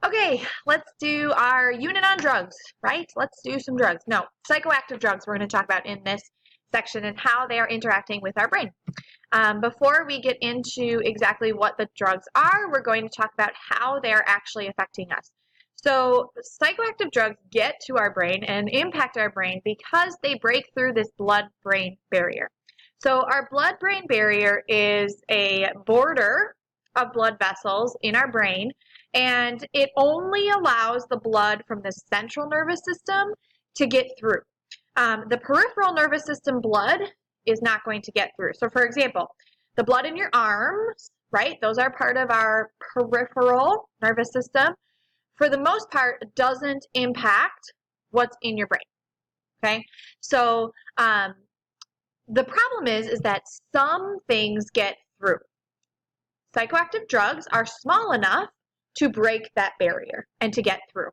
Okay, let's do our unit on drugs, right? Let's do some drugs. No, psychoactive drugs we're going to talk about in this section and how they are interacting with our brain. Before we get into exactly what the drugs are, we're going to talk about how they're actually affecting us. So psychoactive drugs get to our brain and impact our brain because they break through this blood-brain barrier. So our blood-brain barrier is a border of blood vessels in our brain, and it only allows the blood from the central nervous system to get through. The peripheral nervous system blood is not going to get through. So for example, the blood in your arms, right, those are part of our peripheral nervous system, for the most part doesn't impact what's in your brain, okay? So the problem is that some things get through. Psychoactive drugs are small enough to break that barrier and to get through,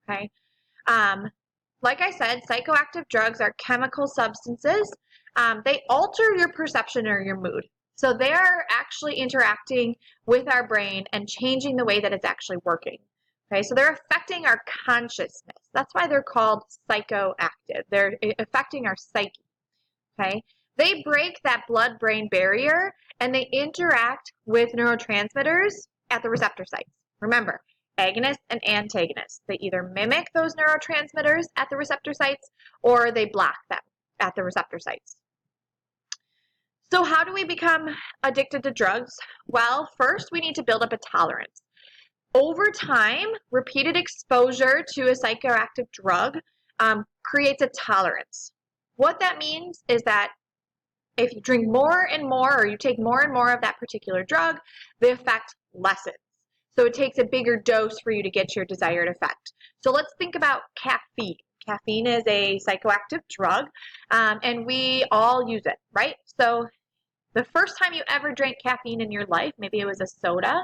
okay? Like I said, psychoactive drugs are chemical substances. They alter your perception or your mood. So they're actually interacting with our brain and changing the way that it's actually working. Okay, so they're affecting our consciousness. That's why they're called psychoactive. They're affecting our psyche. Okay, they break that blood-brain barrier and they interact with neurotransmitters at the receptor sites. Remember, agonists and antagonists. They either mimic those neurotransmitters at the receptor sites or they block them at the receptor sites. So how do we become addicted to drugs? Well, first we need to build up a tolerance. Over time, repeated exposure to a psychoactive drug creates a tolerance. What that means is that if you drink more and more or you take more and more of that particular drug, the effect lessens. So it takes a bigger dose for you to get your desired effect. So let's think about caffeine. Caffeine is a psychoactive drug, and we all use it, right? So the first time you ever drank caffeine in your life, maybe it was a soda,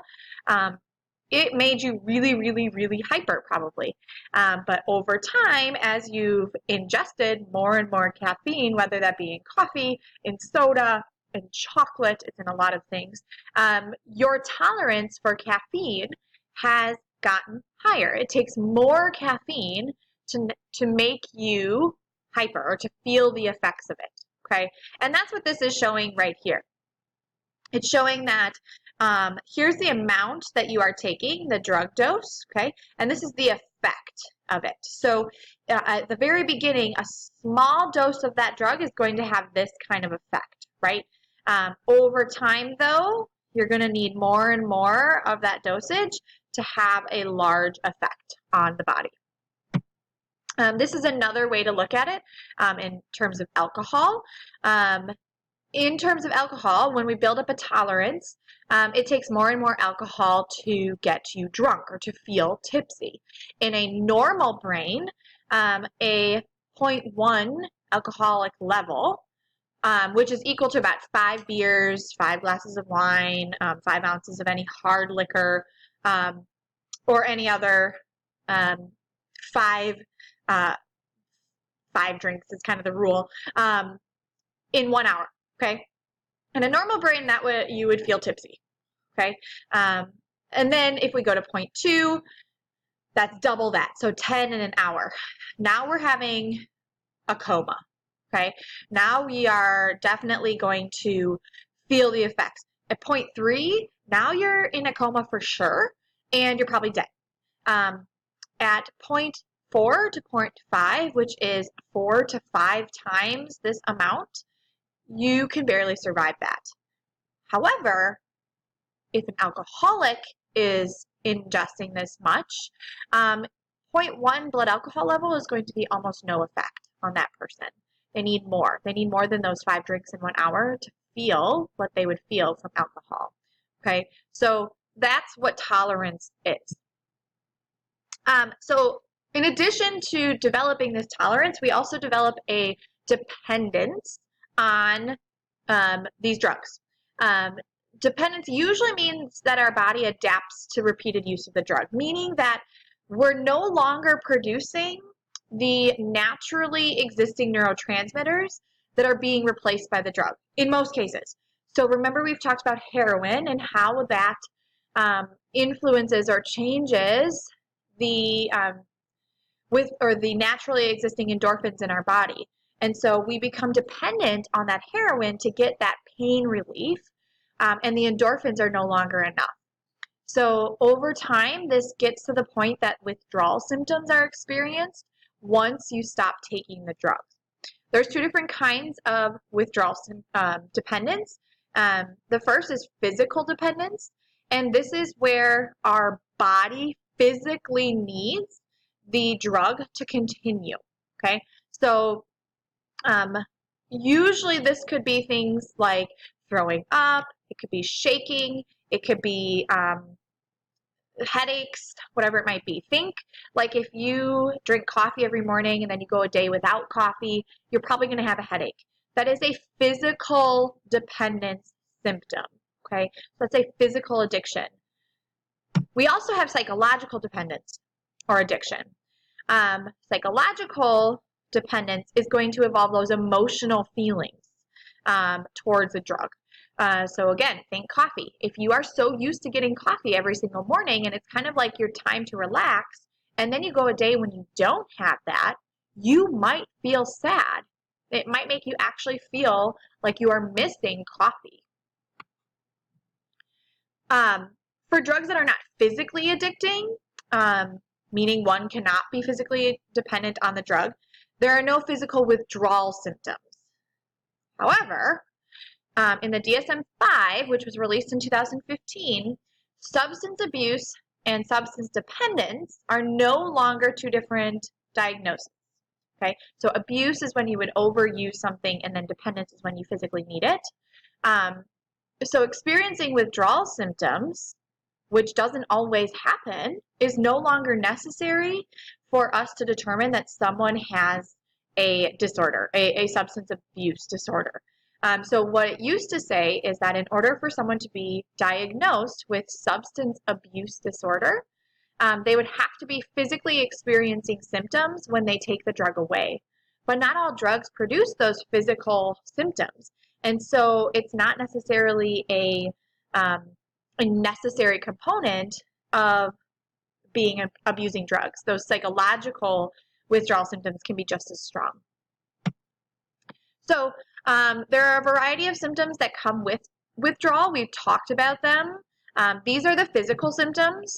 it made you really, really, really hyper probably. But over time, as you've ingested more and more caffeine, whether that be in coffee, in soda, in chocolate, it's in a lot of things, your tolerance for caffeine has gotten higher. It takes more caffeine to make you hyper or to feel the effects of it, okay? And that's what this is showing right here. It's showing that here's the amount that you are taking, the drug dose, okay? And this is the effect of it. So at the very beginning, a small dose of that drug is going to have this kind of effect, right? Over time, though, you're going to need more and more of that dosage to have a large effect on the body. This is another way to look at it in terms of alcohol. In terms of alcohol, when we build up a tolerance, it takes more and more alcohol to get you drunk or to feel tipsy. In a normal brain, a 0.1 alcoholic level, which is equal to about 5 beers, 5 glasses of wine, 5 ounces of any hard liquor, or any other 5 drinks is kind of the rule, in 1 hour. Okay, in a normal brain, you would feel tipsy. Okay, and then if we go to 0.2, that's double that, so 10 in an hour. Now we're having a coma. Okay, now we are definitely going to feel the effects. At 0.3, now you're in a coma for sure, and you're probably dead. At 0.4 to 0.5, which is 4 to 5 times this amount, you can barely survive that. However, if an alcoholic is ingesting this much, 0.1 blood alcohol level is going to be almost no effect on that person. They need more. They need more than those 5 drinks in 1 hour to feel what they would feel from alcohol. Okay, so that's what tolerance is. So in addition to developing this tolerance, we also develop a dependence on these drugs. Dependence usually means that our body adapts to repeated use of the drug, meaning that we're no longer producing the naturally existing neurotransmitters that are being replaced by the drug in most cases. So remember, we've talked about heroin and how that influences or changes the the naturally existing endorphins in our body. And so we become dependent on that heroin to get that pain relief, and the endorphins are no longer enough. So over time, this gets to the point that withdrawal symptoms are experienced once you stop taking the drugs. There's two different kinds of withdrawal dependence. The first is physical dependence, and this is where our body physically needs the drug to continue. Okay, so usually this could be things like throwing up, it could be shaking, it could be headaches, whatever it might be. Think like if you drink coffee every morning and then you go a day without coffee, you're probably going to have a headache. That is a physical dependence symptom. Okay, so that's a physical addiction. We also have psychological dependence or addiction. Psychological dependence is going to involve those emotional feelings towards a drug. So again, think coffee. If you are so used to getting coffee every single morning and it's kind of like your time to relax, and then you go a day when you don't have that, you might feel sad. It might make you actually feel like you are missing coffee. For drugs that are not physically addicting, meaning one cannot be physically dependent on the drug, there are no physical withdrawal symptoms. However, in the DSM-5, which was released in 2015, substance abuse and substance dependence are no longer two different diagnoses. Okay, so abuse is when you would overuse something, and then dependence is when you physically need it. So experiencing withdrawal symptoms, which doesn't always happen, is no longer necessary for us to determine that someone has a disorder, a substance abuse disorder. So what it used to say is that in order for someone to be diagnosed with substance abuse disorder, they would have to be physically experiencing symptoms when they take the drug away. But not all drugs produce those physical symptoms. And so it's not necessarily a necessary component of being abusing drugs. Those psychological withdrawal symptoms can be just as strong. So there are a variety of symptoms that come with withdrawal. We've talked about them. These are the physical symptoms: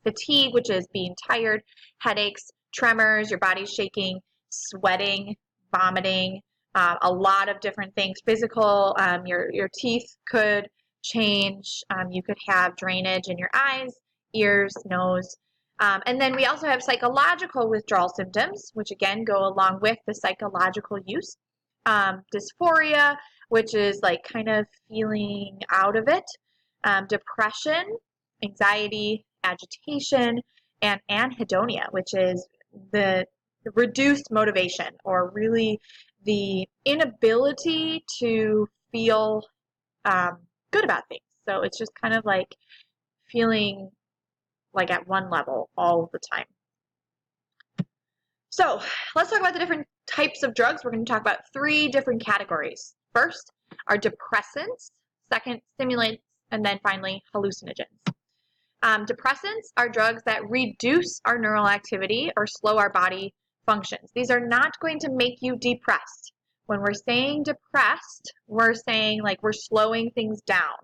fatigue, which is being tired, headaches, tremors, your body's shaking, sweating, vomiting, a lot of different things. Physical, your teeth could change. You could have drainage in your eyes, ears, nose. And then we also have psychological withdrawal symptoms, which again go along with the psychological use. Dysphoria, which is like kind of feeling out of it. Depression, anxiety, agitation, and anhedonia, which is the reduced motivation, or really the inability to feel good about things. So it's just kind of like feeling like at one level all the time. So let's talk about the different types of drugs. We're going to talk about 3 different categories. First are depressants, second stimulants, and then finally hallucinogens. Depressants are drugs that reduce our neural activity or slow our body functions. These are not going to make you depressed. When we're saying depressed, we're saying like we're slowing things down.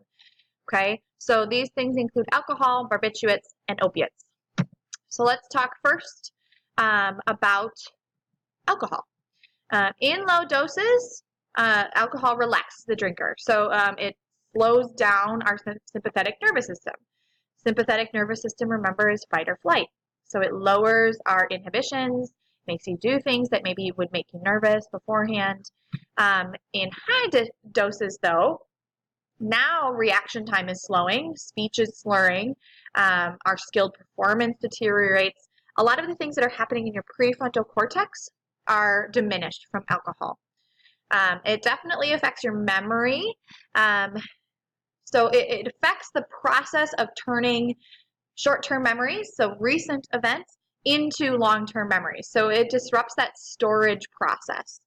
Okay, so these things include alcohol, barbiturates, and opiates. So let's talk first about alcohol. In low doses, alcohol relaxes the drinker. So it slows down our sympathetic nervous system. Sympathetic nervous system, remember, is fight or flight. So it lowers our inhibitions, makes you do things that maybe would make you nervous beforehand. In high doses, though, now reaction time is slowing, speech is slurring, our skilled performance deteriorates. A lot of the things that are happening in your prefrontal cortex are diminished from alcohol. It definitely affects your memory. So it affects the process of turning short-term memories, so recent events, into long-term memories. So it disrupts that storage process.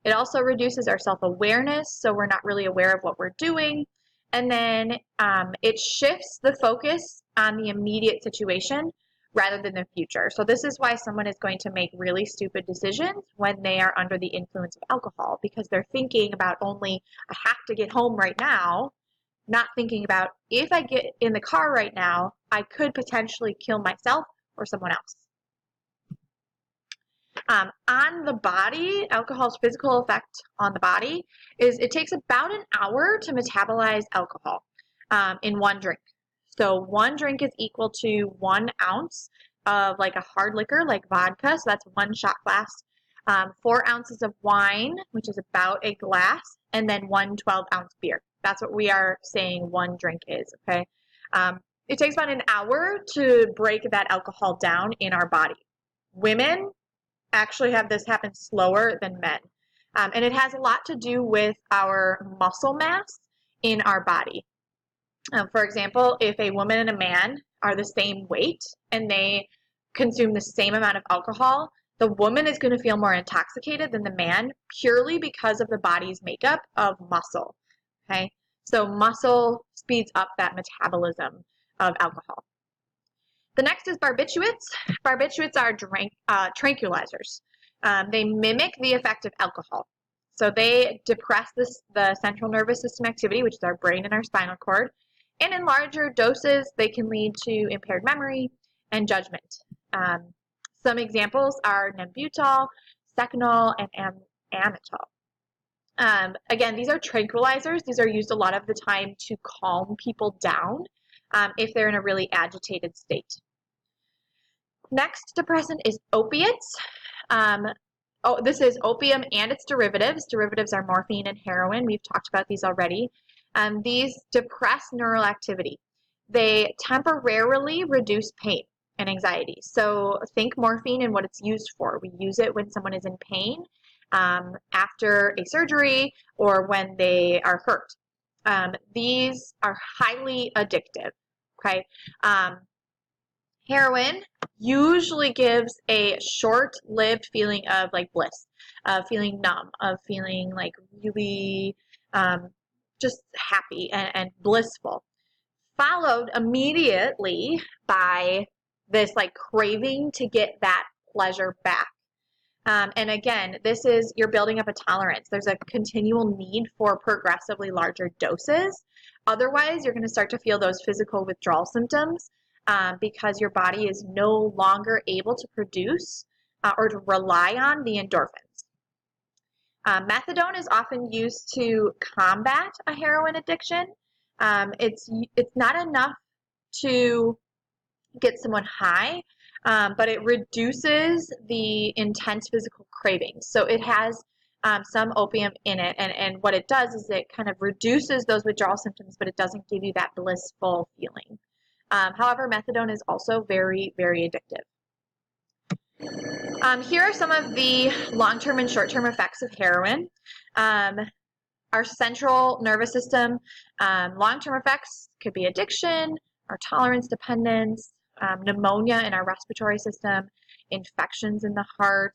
It also reduces our self-awareness, so we're not really aware of what we're doing. and then it shifts the focus on the immediate situation rather than the future. So this is why someone is going to make really stupid decisions when they are under the influence of alcohol, because they're thinking about only, I have to get home right now, not thinking about, if I get in the car right now, I could potentially kill myself or someone else. On the body, alcohol's physical effect on the body is it takes about an hour to metabolize alcohol in one drink. So one drink is equal to 1 ounce of like a hard liquor, like vodka. So that's 1 shot glass. 4 ounces of wine, which is about a glass, and then 1 12-ounce beer. That's what we are saying one drink is, okay? It takes about an hour to break that alcohol down in our body. Women actually have this happen slower than men. And it has a lot to do with our muscle mass in our body. For example, if a woman and a man are the same weight and they consume the same amount of alcohol, the woman is going to feel more intoxicated than the man purely because of the body's makeup of muscle. Okay, so muscle speeds up that metabolism of alcohol. The next is barbiturates. Barbiturates are tranquilizers. They mimic the effect of alcohol. So they depress the central nervous system activity, which is our brain and our spinal cord. And in larger doses, they can lead to impaired memory and judgment. Some examples are Nembutal, Seconal, and Amytal. Again, these are tranquilizers. These are used a lot of the time to calm people down if they're in a really agitated state. Next depressant is opiates. This is opium and its derivatives. Derivatives are morphine and heroin. We've talked about these already. These depress neural activity. They temporarily reduce pain and anxiety. So think morphine and what it's used for. We use it when someone is in pain after a surgery or when they are hurt. These are highly addictive. Okay. Heroin usually gives a short-lived feeling of like bliss, of feeling numb, of feeling like really just happy and blissful, followed immediately by this like craving to get that pleasure back. And again, this is, you're building up a tolerance. There's a continual need for progressively larger doses. Otherwise, you're going to start to feel those physical withdrawal symptoms because your body is no longer able to produce or to rely on the endorphins. Methadone is often used to combat a heroin addiction. It's not enough to get someone high, but it reduces the intense physical cravings. So it has some opium in it, and what it does is it kind of reduces those withdrawal symptoms, but it doesn't give you that blissful feeling. However, methadone is also very, very addictive. Here are some of the long-term and short-term effects of heroin. Our central nervous system, long-term effects could be addiction, our tolerance dependence, pneumonia in our respiratory system, infections in the heart,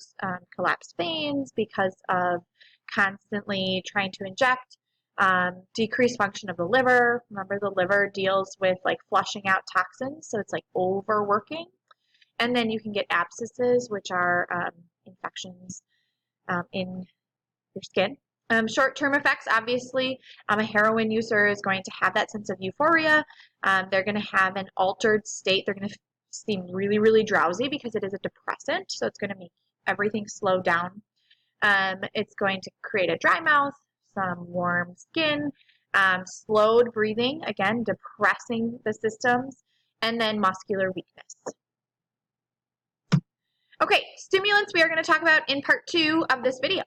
collapsed veins because of constantly trying to inject, decreased function of the liver. Remember, the liver deals with like flushing out toxins, so it's like overworking. And then you can get abscesses, which are infections in your skin. Short-term effects, obviously, a heroin user is going to have that sense of euphoria. They're going to have an altered state. They're going to seem really, really drowsy because it is a depressant, so it's going to make everything slow down. It's going to create a dry mouth, some warm skin, slowed breathing, again, depressing the systems, and then muscular weakness. Okay, stimulants we are going to talk about in part 2 of this video.